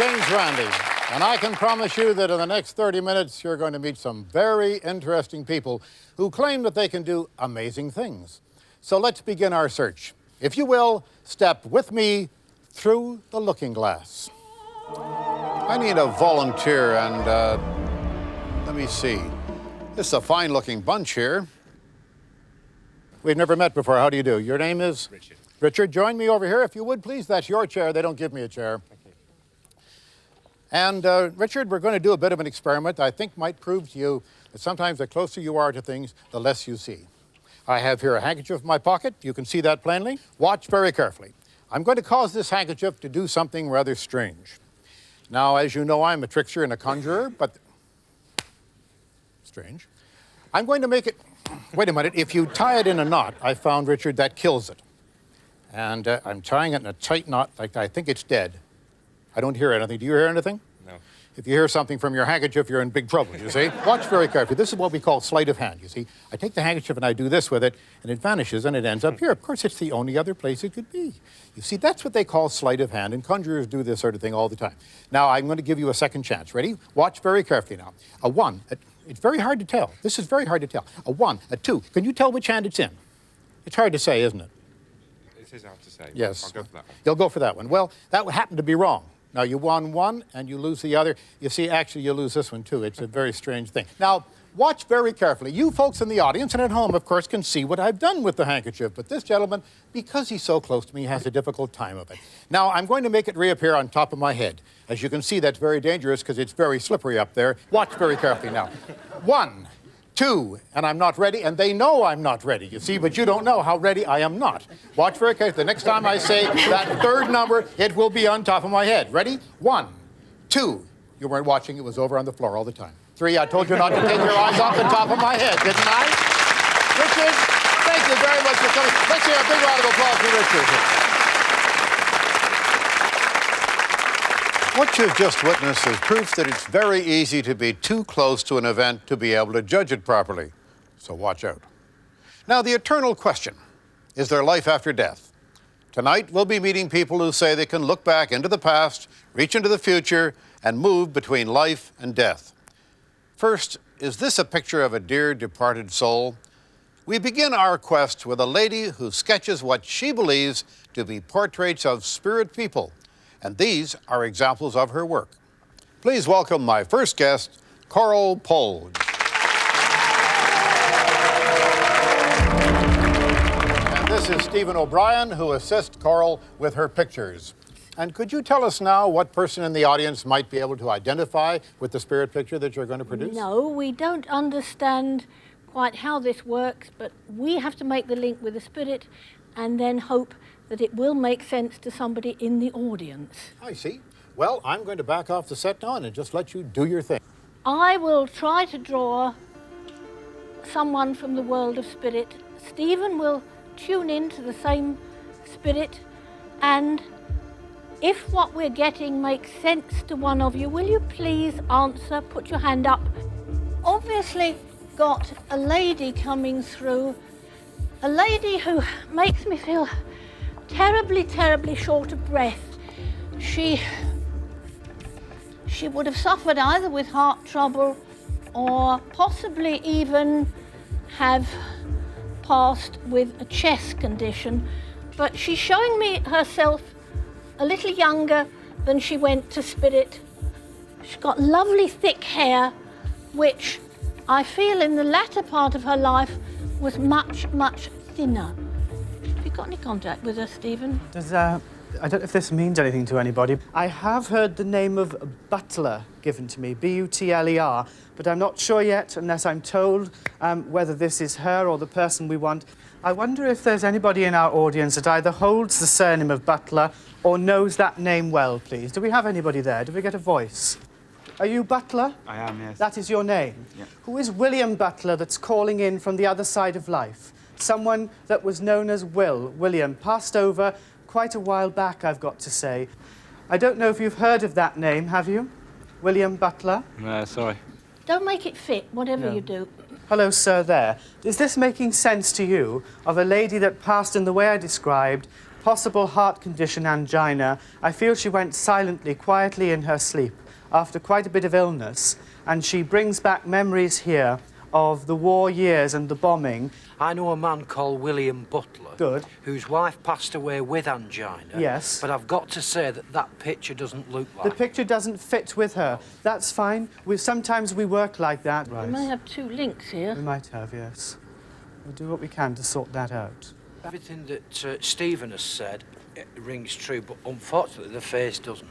James Randi, and I can promise you that in the next 30 minutes, you're going to meet some very interesting people who claim that they can do amazing things. So let's begin our search. If you will, step with me through the looking glass. I need a volunteer, and let me see. This is a fine-looking bunch here. We've never met before. How do you do? Your name is? Richard. Richard, join me over here, if you would, please. That's your chair. They don't give me a chair. And, Richard, we're going to do a bit of an experiment I think might prove to you that sometimes the closer you are to things, the less you see. I have here a handkerchief in my pocket. You can see that plainly. Watch very carefully. I'm going to cause this handkerchief to do something rather strange. Now, as you know, I'm a trickster and a conjurer, but... strange. I'm going to make it... Wait a minute. If you tie it in a knot, I found, Richard, that kills it. And I'm tying it in a tight knot, like I think it's dead. I don't hear anything. Do you hear anything? No. If you hear something from your handkerchief, you're in big trouble, you see? Watch very carefully. This is what we call sleight of hand, you see? I take the handkerchief and I do this with it, and it vanishes and it ends up here. Of course, it's the only other place it could be. You see, that's what they call sleight of hand, and conjurers do this sort of thing all the time. Now, I'm going to give you a second chance. Ready? Watch very carefully now. A 1, it's very hard to tell. This is very hard to tell. A 1, a 2. Can you tell which hand it's in? It's hard to say, isn't it? It is hard to say. Yes. I'll go for that one. You'll go for that one. Well, that would happen to be wrong. Now, you won one, and you lose the other. You see, actually, you lose this one, too. It's a very strange thing. Now, watch very carefully. You folks in the audience and at home, of course, can see what I've done with the handkerchief. But this gentleman, because he's so close to me, has a difficult time of it. Now, I'm going to make it reappear on top of my head. As you can see, that's very dangerous because it's very slippery up there. Watch very carefully now. 1, 2, and I'm not ready, and they know I'm not ready, you see, but you don't know how ready I am not. Watch very carefully. The next time I say that third number, it will be on top of my head. Ready? 1, 2. You weren't watching. It was over on the floor all the time. 3, I told you not to take your eyes off the top of my head, didn't I? Richard, thank you very much for coming. Let's hear a big round of applause for Richard. What you've just witnessed is proof that it's very easy to be too close to an event to be able to judge it properly. So watch out. Now, the eternal question, is there life after death? Tonight, we'll be meeting people who say they can look back into the past, reach into the future, and move between life and death. First, is this a picture of a dear departed soul? We begin our quest with a lady who sketches what she believes to be portraits of spirit people. And these are examples of her work. Please welcome my first guest, Polge. And this is Stephen O'Brien, who assists Coral with her pictures. And could you tell us now what person in the audience might be able to identify with the spirit picture that you're going to produce? No, we don't understand quite how this works, but we have to make the link with the spirit and then hope that it will make sense to somebody in the audience. I see. Well, I'm going to back off the set now and just let you do your thing. I will try to draw someone from the world of spirit. Stephen will tune in to the same spirit, and if what we're getting makes sense to one of you, will you please answer, put your hand up. Obviously got a lady coming through, a lady who makes me feel terribly, terribly short of breath. She would have suffered either with heart trouble or possibly even have passed with a chest condition. But she's showing me herself a little younger than she went to spirit. She's got lovely thick hair, which I feel in the latter part of her life was much, much thinner. Have you got any contact with her, Stephen? I don't know if this means anything to anybody. I have heard the name of Butler given to me, B-U-T-L-E-R, but I'm not sure yet, unless I'm told, whether this is her or the person we want. I wonder if there's anybody in our audience that either holds the surname of Butler or knows that name well, please. Do we have anybody there? Do we get a voice? Are you Butler? I am, yes. That is your name? Yeah. Who is William Butler that's calling in from the other side of life? Someone that was known as William, passed over quite a while back, I've got to say. I don't know if you've heard of that name, have you? William Butler? No, sorry. Don't make it fit, whatever you do. Hello, sir, there. Is this making sense to you of a lady that passed in the way I described, possible heart condition, angina. I feel she went silently, quietly in her sleep after quite a bit of illness, and she brings back memories here of the war years and the bombing. I know a man called William Butler. Good. Whose wife passed away with angina. Yes. But I've got to say that that picture doesn't look like The picture doesn't fit with her. That's fine. Sometimes we work like that. We may have two links here. We might have, yes. We'll do what we can to sort that out. Everything that Stephen has said rings true, but unfortunately the face doesn't.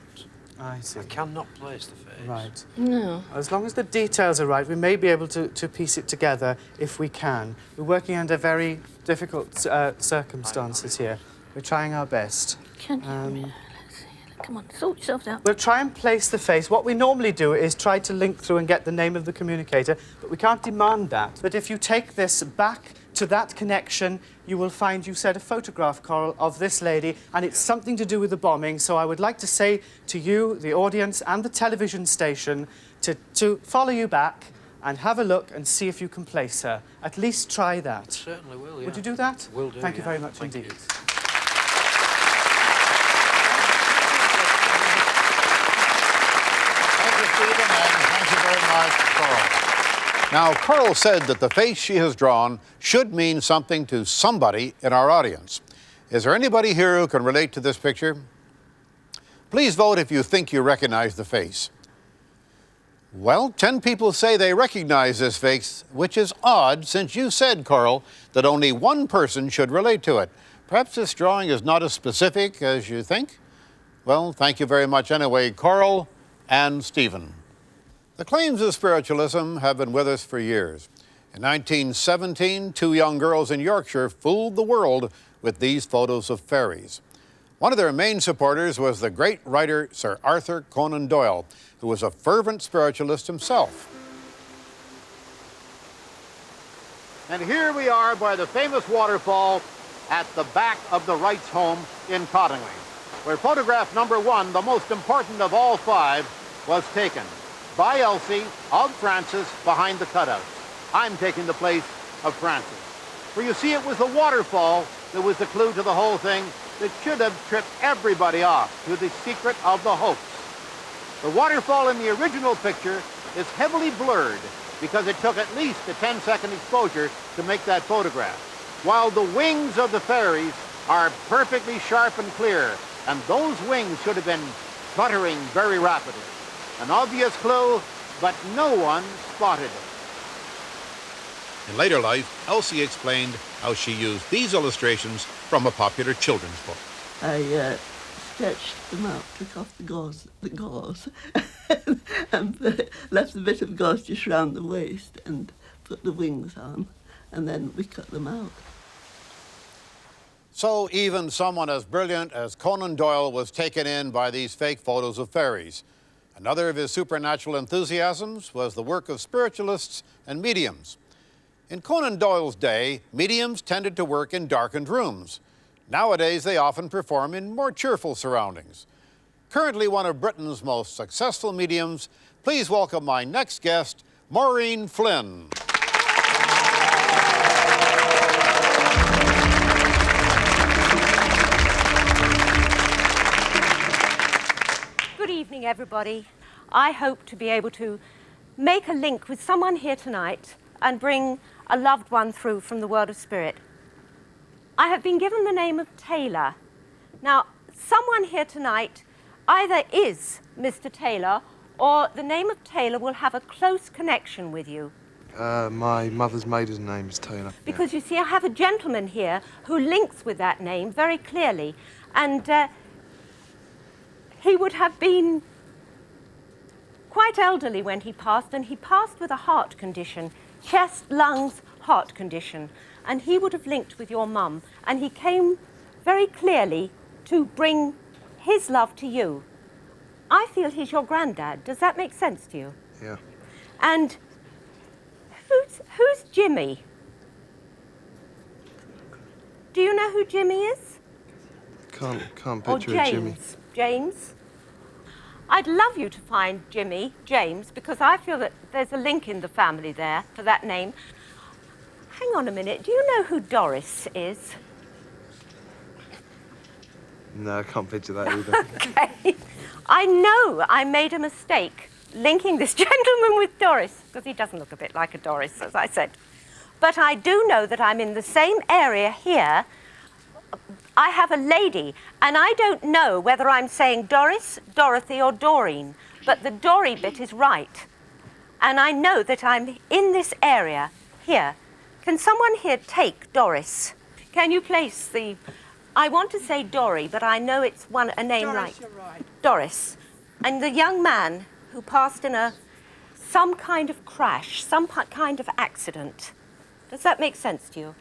I see. I cannot place the face. Right. No. As long as the details are right, we may be able to piece it together if we can. We're working under very difficult circumstances here. We're trying our best. Can you? Let's see. Come on, sort yourself out. We'll try and place the face. What we normally do is try to link through and get the name of the communicator, but we can't demand that. But if you take this back to that connection, you will find, you said, a photograph, Coral, of this lady, and it's something to do with the bombing. So I would like to say to you, the audience, and the television station to follow you back and have a look and see if you can place her. At least try that. Certainly will, yeah. Would you do that? Will do, Thank you yeah. very much Thank indeed. you. Thank you, Stephen, and thank you very much, Coral. Now, Coral said that the face she has drawn should mean something to somebody in our audience. Is there anybody here who can relate to this picture? Please vote if you think you recognize the face. Well, 10 people say they recognize this face, which is odd since you said, Coral, that only one person should relate to it. Perhaps this drawing is not as specific as you think? Well, thank you very much anyway, Coral and Stephen. The claims of spiritualism have been with us for years. In 1917, two young girls in Yorkshire fooled the world with these photos of fairies. One of their main supporters was the great writer Sir Arthur Conan Doyle, who was a fervent spiritualist himself. And here we are by the famous waterfall at the back of the Wrights' home in Cottingley, where photograph number 1, the most important of all 5, was taken by Elsie of Francis behind the cutout. I'm taking the place of Francis. For you see, it was the waterfall that was the clue to the whole thing that should have tripped everybody off to the secret of the hoax. The waterfall in the original picture is heavily blurred because it took at least a 10-second exposure to make that photograph, while the wings of the fairies are perfectly sharp and clear, and those wings should have been fluttering very rapidly. An obvious clue, but no one spotted it. In later life, Elsie explained how she used these illustrations from a popular children's book. I sketched them out, took off the gauze, and left a bit of gauze just round the waist and put the wings on, and then we cut them out. So even someone as brilliant as Conan Doyle was taken in by these fake photos of fairies. Another of his supernatural enthusiasms was the work of spiritualists and mediums. In Conan Doyle's day, mediums tended to work in darkened rooms. Nowadays, they often perform in more cheerful surroundings. Currently one of Britain's most successful mediums, please welcome my next guest, Maureen Flynn. Good evening, everybody. I hope to be able to make a link with someone here tonight and bring a loved one through from the world of spirit. I have been given the name of Taylor. Now, someone here tonight either is Mr. Taylor or the name of Taylor will have a close connection with you. My mother's maiden name is Taylor. Because you see, I have a gentleman here who links with that name very clearly, and he would have been quite elderly when he passed, and he passed with a heart condition, chest, lungs, heart condition, and he would have linked with your mum, and he came very clearly to bring his love to you. I feel he's your granddad. Does that make sense to you? Yeah. And who's Jimmy? Do you know who Jimmy is? Can't Or picture a Jimmy. James? I'd love you to find James, because I feel that there's a link in the family there for that name. Hang on a minute, do you know who Doris is? No, I can't picture that either. Okay. I know I made a mistake linking this gentleman with Doris, because he doesn't look a bit like a Doris, as I said. But I do know that I'm in the same area here. I have a lady, and I don't know whether I'm saying Doris, Dorothy, or Doreen, but the Dory bit is right. And I know that I'm in this area here. Can someone here take Doris? Can you place the... I want to say Dory, but I know it's a name Doris, like... you're right. Doris. And the young man who passed in some kind of crash, some kind of accident. Does that make sense to you?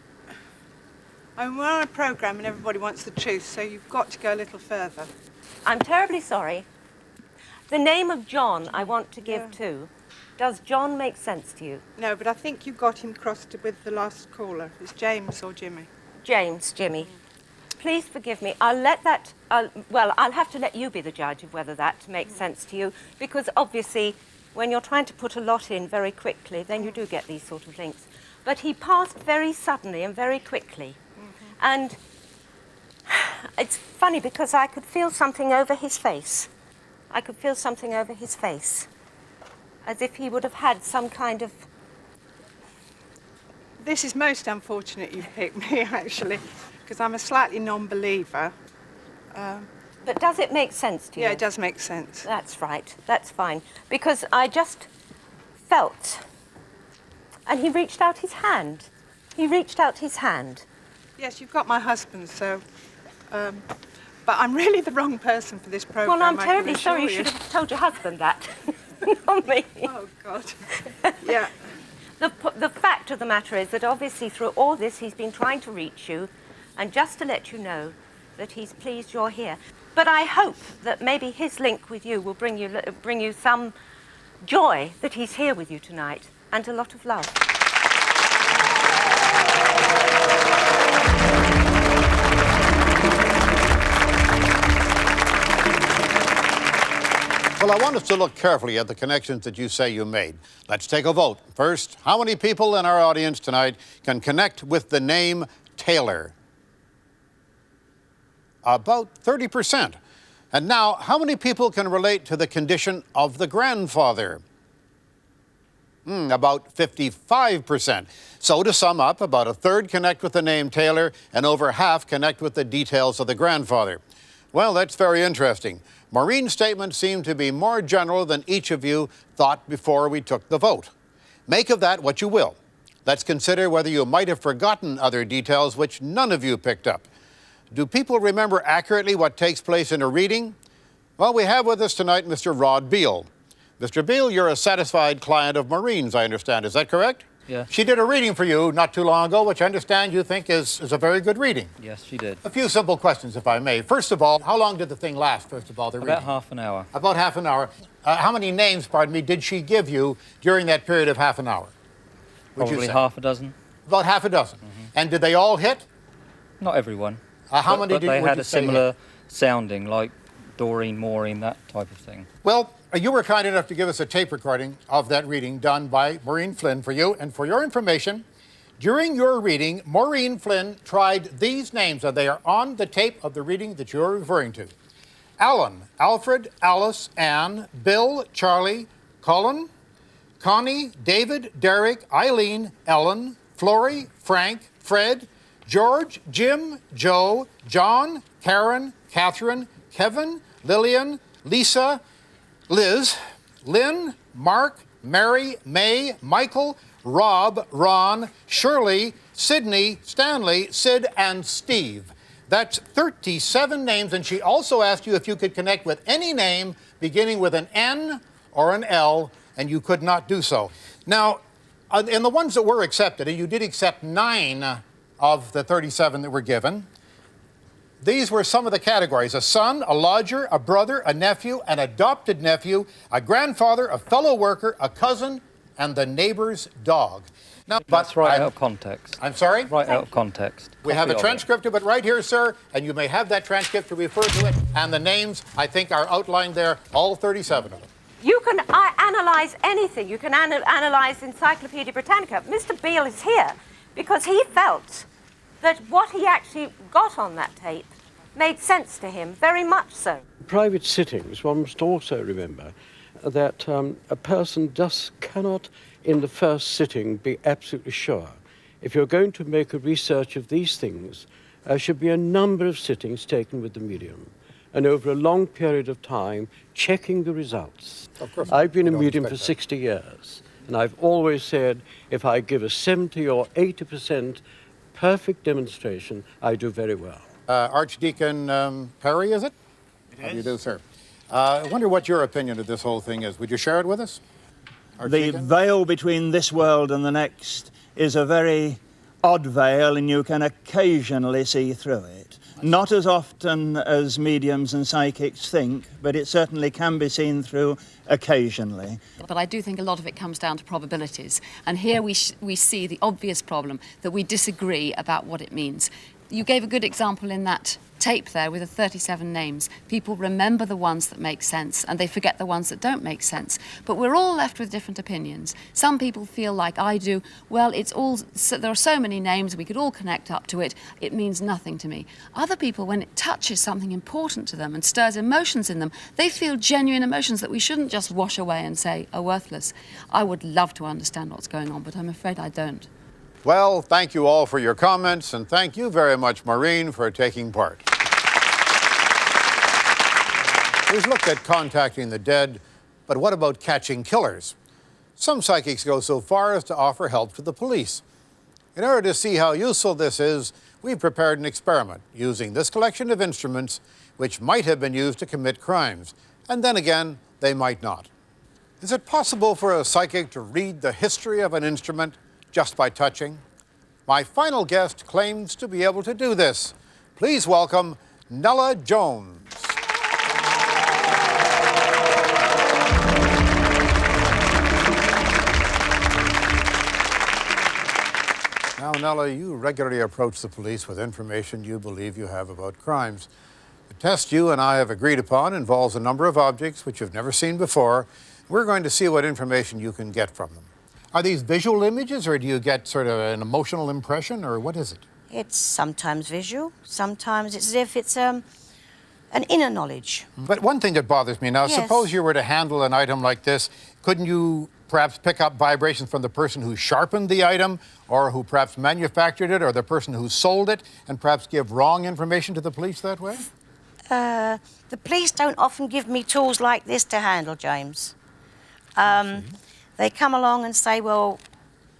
We're on a programme and everybody wants the truth, so you've got to go a little further. I'm terribly sorry. The name of John I want to give too. Does John make sense to you? No, but I think you got him crossed with the last caller. It's James or Jimmy. James, Jimmy. Please forgive me. I'll have to let you be the judge of whether that makes sense to you, because obviously when you're trying to put a lot in very quickly, then you do get these sort of links. But he passed very suddenly and very quickly. And it's funny because I could feel something over his face. I could feel something over his face, as if he would have had some kind of... This is most unfortunate you've picked me, actually, because I'm a slightly non-believer. But does it make sense to you? Yeah, it does make sense. That's right. That's fine. Because I just felt... And he reached out his hand. He reached out his hand. Yes, you've got my husband, so... but I'm really the wrong person for this programme. Well, I'm terribly sorry. You should have told your husband that. Not me. Oh, God. Yeah. The fact of the matter is that obviously through all this he's been trying to reach you, and just to let you know that he's pleased you're here. But I hope that maybe his link with you will bring you some joy that he's here with you tonight, and a lot of love. Well, I want us to look carefully at the connections that you say you made. Let's take a vote. First, how many people in our audience tonight can connect with the name Taylor? About 30%. And now, how many people can relate to the condition of the grandfather? About 55%. So to sum up, about a third connect with the name Taylor, and over half connect with the details of the grandfather. Well, that's very interesting. Maureen's statement seemed to be more general than each of you thought before we took the vote. Make of that what you will. Let's consider whether you might have forgotten other details which none of you picked up. Do people remember accurately what takes place in a reading? Well, we have with us tonight Mr. Rod Beale. Mr. Beale, you're a satisfied client of Maureen's, I understand. Is that correct? Yeah. She did a reading for you not too long ago, which I understand you think is a very good reading. Yes, she did. A few simple questions, if I may. First of all, how long did the thing last, first of all, the reading? About half an hour. About half an hour. How many names, pardon me, did she give you during that period of half an hour? Probably half a dozen. About half a dozen. And did they all hit? Not everyone. How many but did they would had you a say similar hit? sounding, like Doreen, Maureen, that type of thing. Well, you were kind enough to give us a tape recording of that reading done by Maureen Flynn for you. And for your information, during your reading, Maureen Flynn tried these names, and they are on the tape of the reading that you're referring to. Alan, Alfred, Alice, Anne, Bill, Charlie, Colin, Connie, David, Derek, Eileen, Ellen, Flory, Frank, Fred, George, Jim, Joe, John, Karen, Catherine, Kevin, Lillian, Lisa, Liz, Lynn, Mark, Mary, May, Michael, Rob, Ron, Shirley, Sydney, Stanley, Sid, and Steve. That's 37 names, and she also asked you if you could connect with any name beginning with an N or an L, and you could not do so. Now, in the ones that were accepted, and you did accept 9 of the 37 that were given, these were some of the categories: a son, a lodger, a brother, a nephew, an adopted nephew, a grandfather, a fellow worker, a cousin, and the neighbor's dog. Now, That's right out of context. I'm sorry? Right out of context. We have a Copy of it. transcript of it right here, sir, and you may have that transcript to refer to it, and the names, I think, are outlined there, all 37 of them. You can analyse anything. You can analyse Encyclopedia Britannica. Mr. Beale is here because he felt that what he actually got on that tape made sense to him, very much so. Private sittings, one must also remember that a person just cannot, in the first sitting, be absolutely sure. If you're going to make a research of these things, there should be a number of sittings taken with the medium, and over a long period of time, checking the results. Of course. I've been a don't medium for expect 60 years, and I've always said if I give a 70 or 80% perfect demonstration, I do very well. Archdeacon Perry, is it? How do you do, sir? I wonder what your opinion of this whole thing is. Would you share it with us? The Archdeacon? veil between this world and the next is a very odd veil, and you can occasionally see through it. Not as often as mediums and psychics think, but it certainly can be seen through occasionally. But I do think a lot of it comes down to probabilities. And here we see the obvious problem that we disagree about what it means. You gave a good example in that tape there with the 37 names. People remember the ones that make sense and they forget the ones that don't make sense. But we're all left with different opinions. Some people feel like I do, well, there are so many names, we could all connect up to it, it means nothing to me. Other people, when it touches something important to them and stirs emotions in them, they feel genuine emotions that we shouldn't just wash away and say are worthless. I would love to understand what's going on, but I'm afraid I don't. Well, thank you all for your comments, and thank you very much, Maureen, for taking part. We've looked at contacting the dead, but what about catching killers? Some psychics go so far as to offer help to the police. In order to see how useful this is, we've prepared an experiment using this collection of instruments which might have been used to commit crimes, and then again, they might not. Is it possible for a psychic to read the history of an instrument just by touching? My final guest claims to be able to do this. Please welcome Nella Jones. Now, Nella, you regularly approach the police with information you believe you have about crimes. The test you and I have agreed upon involves a number of objects which you've never seen before. We're going to see what information you can get from them. Are these visual images, or do you get sort of an emotional impression, or what is it? It's sometimes visual, sometimes it's as if it's an inner knowledge. But one thing that bothers me now, Yes. suppose you were to handle an item like this, couldn't you perhaps pick up vibrations from the person who sharpened the item, or who perhaps manufactured it, or the person who sold it, and perhaps give wrong information to the police that way? The police don't often give me tools like this to handle, James. They come along and say, well,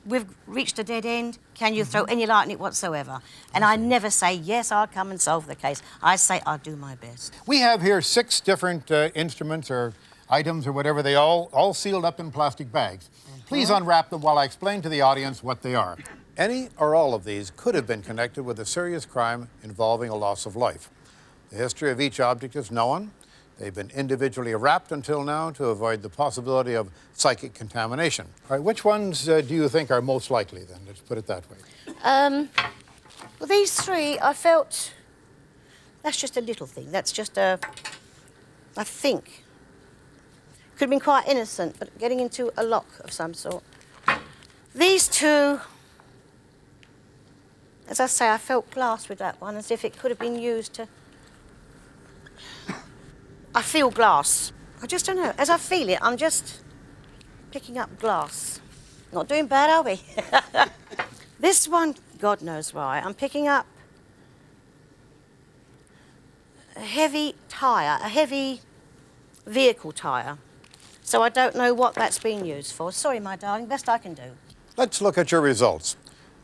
we've reached a dead end. Can you throw any light on it whatsoever? And I never say, yes, I'll come and solve the case. I say, I'll do my best. We have here 6 different instruments or items or whatever, they all sealed up in plastic bags. Please unwrap them while I explain to the audience what they are. Any or all of these could have been connected with a serious crime involving a loss of life. The history of each object is known. They've been individually wrapped until now to avoid the possibility of psychic contamination. All right, which ones do you think are most likely then? Let's put it that way. Well, these 3, I felt, that's just a little thing. That's just I think, could have been quite innocent, but getting into a lock of some sort. These 2, as I say, I felt glass with that one, as if it could have been used to... I feel glass. I just don't know. As I feel it, I'm just picking up glass. Not doing bad, are we? This one, God knows why, I'm picking up a heavy tyre, a heavy vehicle tyre. So I don't know what that's been used for. Sorry, my darling, best I can do. Let's look at your results.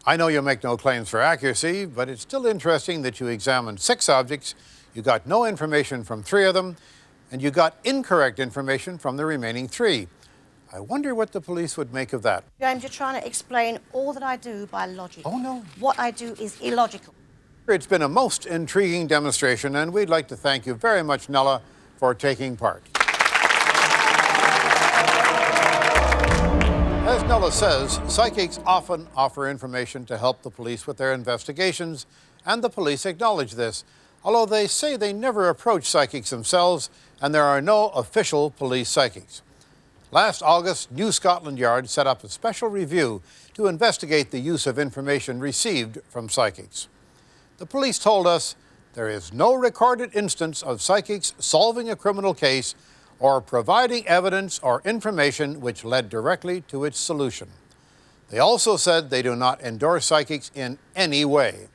I know you make no claims for accuracy, but it's still interesting that you examined 6 objects, you got no information from 3 of them, and you got incorrect information from the remaining 3. I wonder what the police would make of that. James, you're trying to explain all that I do by logic. Oh, no. What I do is illogical. It's been a most intriguing demonstration, and we'd like to thank you very much, Nella, for taking part. As Nella says, psychics often offer information to help the police with their investigations, and the police acknowledge this, although they say they never approach psychics themselves, and there are no official police psychics. Last August, New Scotland Yard set up a special review to investigate the use of information received from psychics. The police told us there is no recorded instance of psychics solving a criminal case or providing evidence or information which led directly to its solution. They also said they do not endorse psychics in any way.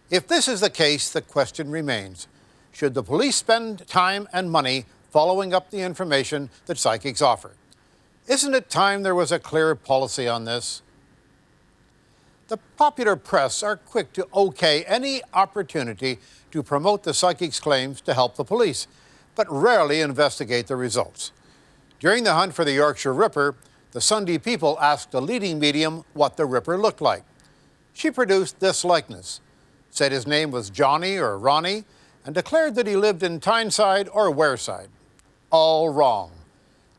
If this is the case, the question remains, should the police spend time and money following up the information that psychics offer? Isn't it time there was a clear policy on this? The popular press are quick to okay any opportunity to promote the psychic's claims to help the police, but rarely investigate the results. During the hunt for the Yorkshire Ripper, the Sunday People asked a leading medium what the Ripper looked like. She produced this likeness, said his name was Johnny or Ronnie, and declared that he lived in Tyneside or Wareside. All wrong.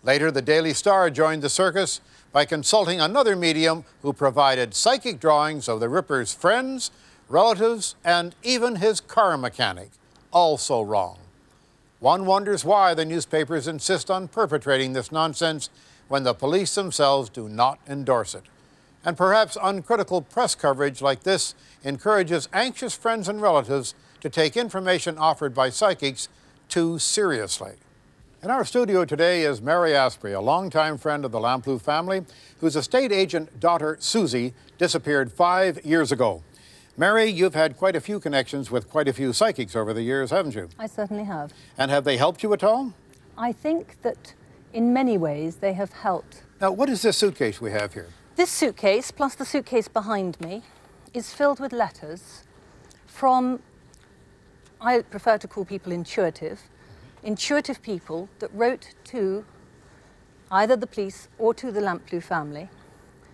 Later, the Daily Star joined the circus by consulting another medium who provided psychic drawings of the Ripper's friends, relatives, and even his car mechanic. Also wrong. One wonders why the newspapers insist on perpetrating this nonsense when the police themselves do not endorse it. And perhaps uncritical press coverage like this encourages anxious friends and relatives to take information offered by psychics too seriously. In our studio today is Mary Asprey, a longtime friend of the Lamplugh family, whose estate agent daughter, Suzi, disappeared 5 years ago. Mary, you've had quite a few connections with quite a few psychics over the years, haven't you? I certainly have. And have they helped you at all? I think that in many ways they have helped. Now, what is this suitcase we have here? This suitcase, plus the suitcase behind me, is filled with letters from, I prefer to call people intuitive people that wrote to either the police or to the Lamplugh family,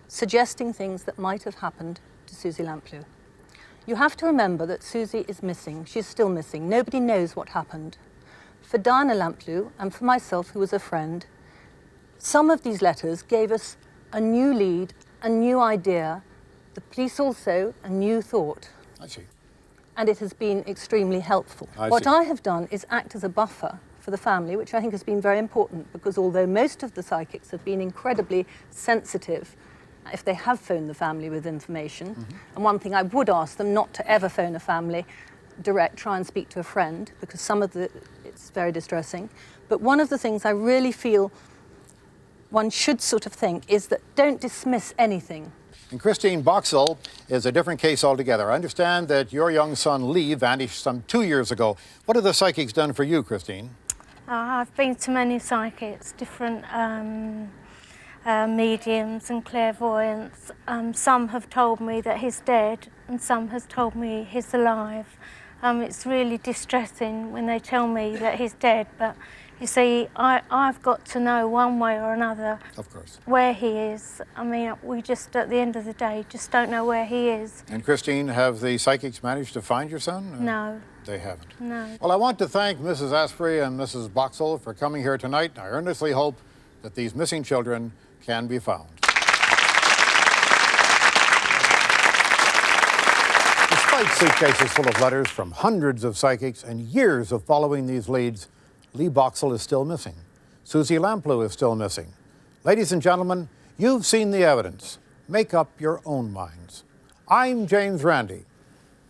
suggesting things that might have happened to Suzi Lamplugh. You have to remember that Suzi is missing. She's still missing. Nobody knows what happened. For Diana Lamplugh and for myself, who was a friend, some of these letters gave us a new lead, a new idea, the police also a new thought. I see. And it has been extremely helpful. What I have done is act as a buffer for the family, which I think has been very important, because although most of the psychics have been incredibly sensitive if they have phoned the family with information, and one thing I would ask them not to ever phone a family direct, try and speak to a friend, because it's very distressing. But one of the things I really feel one should sort of think is that don't dismiss anything. And Christine Boxall is a different case altogether. I understand that your young son, Lee, vanished some 2 years ago. What have the psychics done for you, Christine? I've been to many psychics, different mediums and clairvoyants. Some have told me that he's dead and some has told me he's alive. It's really distressing when they tell me that he's dead, but you see, I've got to know one way or another, of course, where he is. I mean, we just, at the end of the day, just don't know where he is. And Christine, have the psychics managed to find your son? No. They haven't? No. Well, I want to thank Mrs. Asprey and Mrs. Boxall for coming here tonight. I earnestly hope that these missing children can be found. Despite suitcases full of letters from hundreds of psychics and years of following these leads, Lee Boxall is still missing. Suzi Lamplugh is still missing. Ladies and gentlemen, you've seen the evidence. Make up your own minds. I'm James Randi.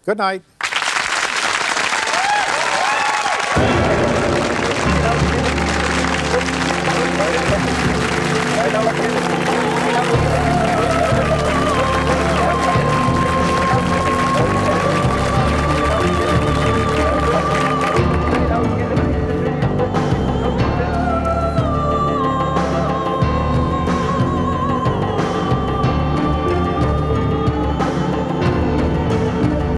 Good night.